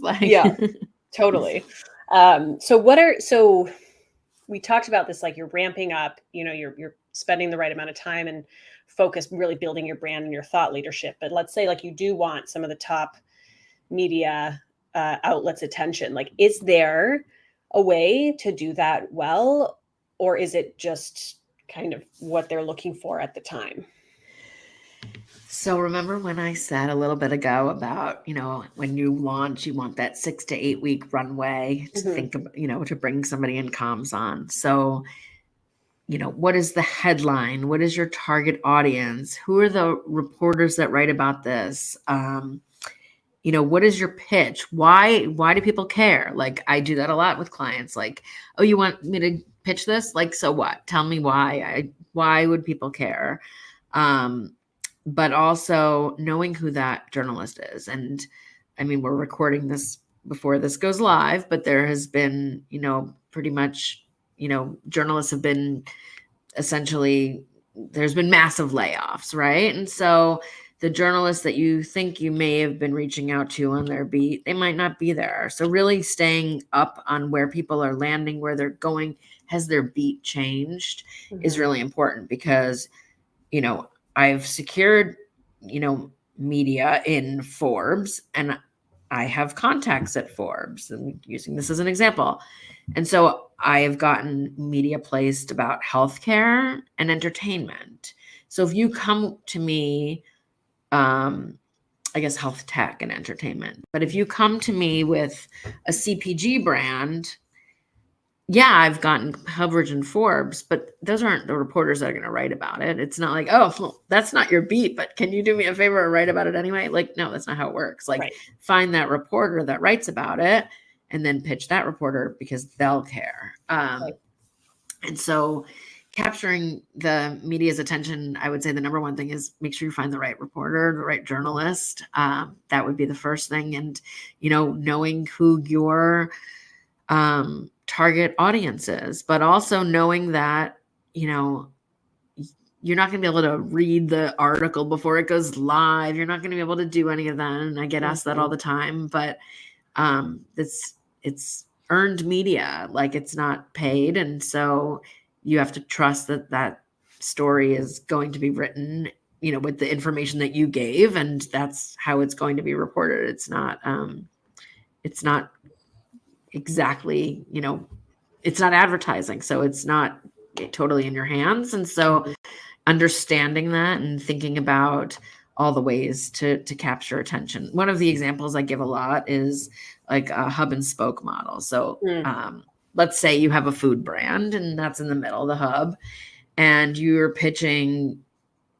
was like. Yeah, totally. So we talked about this, like you're ramping up, you're spending the right amount of time and focus, really building your brand and your thought leadership. But let's say like you do want some of the top media outlets' attention. Like, is there a way to do that well, or is it just kind of what they're looking for at the time? So remember when I said a little bit ago about, when you launch, you want that 6 to 8 week runway to Mm-hmm. think of, to bring somebody in comms on. So, what is the headline? What is your target audience? Who are the reporters that write about this? What is your pitch? Why do people care? Like, I do that a lot with clients. Like, oh, you want me to pitch this? Like, so what? Tell me why. Why would people care? But also knowing who that journalist is. And I mean, we're recording this before this goes live, but there has been, pretty much, journalists have been essentially, there's been massive layoffs, right? And so the journalists that you think you may have been reaching out to on their beat, they might not be there. So really staying up on where people are landing, where they're going, has their beat changed, is Mm-hmm. really important because, I've secured, media in Forbes, and I have contacts at Forbes, and using this as an example. And so I have gotten media placed about healthcare and entertainment. So if you come to me, I guess health tech and entertainment, but if you come to me with a CPG brand, yeah, I've gotten coverage in Forbes, but those aren't the reporters that are going to write about it. It's not like, oh, well, that's not your beat, but can you do me a favor and write about it anyway? Like, no, that's not how it works. Like, Right. find that reporter that writes about it and then pitch that reporter because they'll care. Right. And so capturing the media's attention, I would say the number one thing is make sure you find the right reporter, the right journalist. That would be the first thing. And, knowing who your target audiences, but also knowing that, you're not going to be able to read the article before it goes live. You're not going to be able to do any of that. And I get asked that all the time, but it's earned media, like it's not paid. And so you have to trust that that story is going to be written, with the information that you gave, and that's how it's going to be reported. It's not exactly, it's not advertising, so it's not totally in your hands. And so understanding that and thinking about all the ways to capture attention. One of the examples I give a lot is like a hub and spoke model. So let's say you have a food brand and that's in the middle of the hub, and you're pitching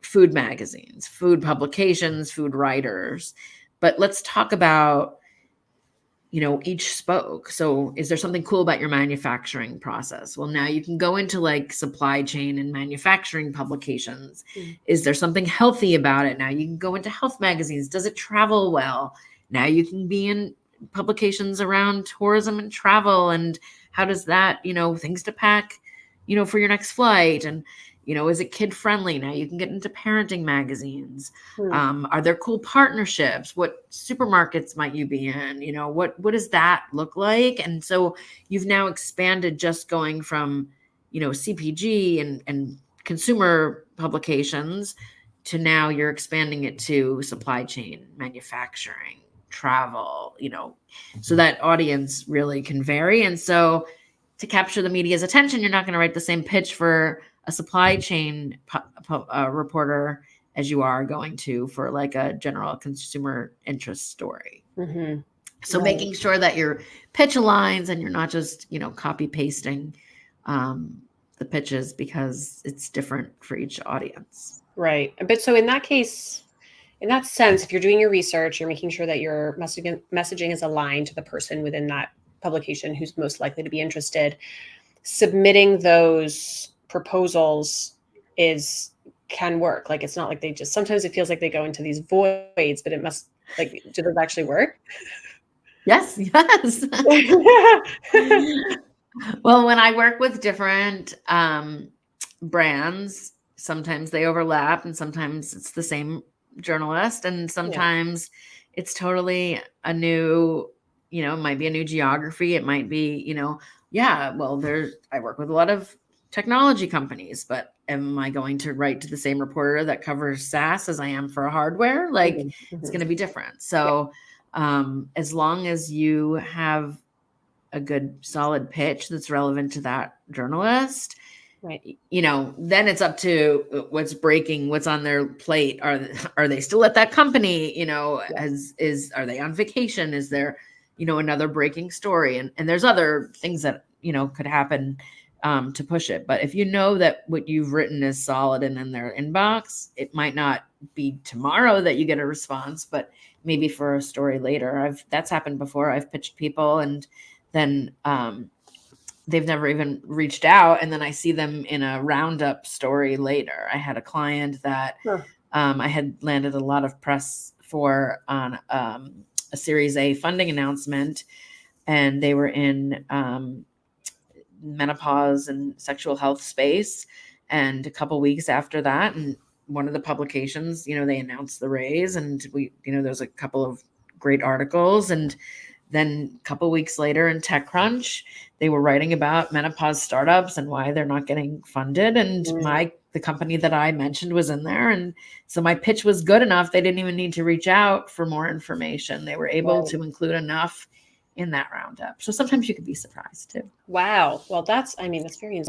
food magazines, food publications, food writers. But let's talk about each spoke. So is there something cool about your manufacturing process? Well, now you can go into like supply chain and manufacturing publications. Is there something healthy about it? Now you can go into health magazines. Does it travel well? Now you can be in publications around tourism and travel. And how does that, things to pack, for your next flight? And, is it kid friendly? Now you can get into parenting magazines. Are there cool partnerships? What supermarkets might you be in? What does that look like? And so you've now expanded just going from, CPG and consumer publications to now you're expanding it to supply chain, manufacturing, travel, so that audience really can vary. And so to capture the media's attention, you're not going to write the same pitch for a supply chain reporter as you are going to for like a general consumer interest story. Mm-hmm. So Right. making sure that your pitch aligns and you're not just, copy pasting the pitches because it's different for each audience. Right. But so in that case, in that sense, if you're doing your research, you're making sure that your messaging is aligned to the person within that publication who's most likely to be interested. Submitting those proposals can work. Like, it's not like they just, sometimes it feels like they go into these voids, but it must, like, do those actually work? Yes. Well, when I work with different brands, sometimes they overlap and sometimes it's the same journalist, and sometimes it's totally a new you know, it might be a new geography. It might be, you know, yeah, well, I work with a lot of technology companies, but am I going to write to the same reporter that covers SaaS as I am for hardware? Like it's going to be different. So as long as you have a good solid pitch that's relevant to that journalist, right, you know, then it's up to what's breaking, what's on their plate. Are they still at that company? You know, are they on vacation? Is there, you know, another breaking story? And there's other things that, you know, could happen to push it. But if you know that what you've written is solid and in their inbox, it might not be tomorrow that you get a response, but maybe for a story later. That's happened before. I've pitched people and then they've never even reached out, and then I see them in a roundup story later. I had a client that I had landed a lot of press for on a Series A funding announcement, and they were in menopause and sexual health space. And a couple weeks after that, and one of the publications, you know, they announced the raise, and we, you know, there's a couple of great articles. And then a couple weeks later in TechCrunch, they were writing about menopause startups and why they're not getting funded. And the company that I mentioned was in there. And so my pitch was good enough. They didn't even need to reach out for more information. They were able to include enough in that roundup. So sometimes you could be surprised too. Wow. Well, that's very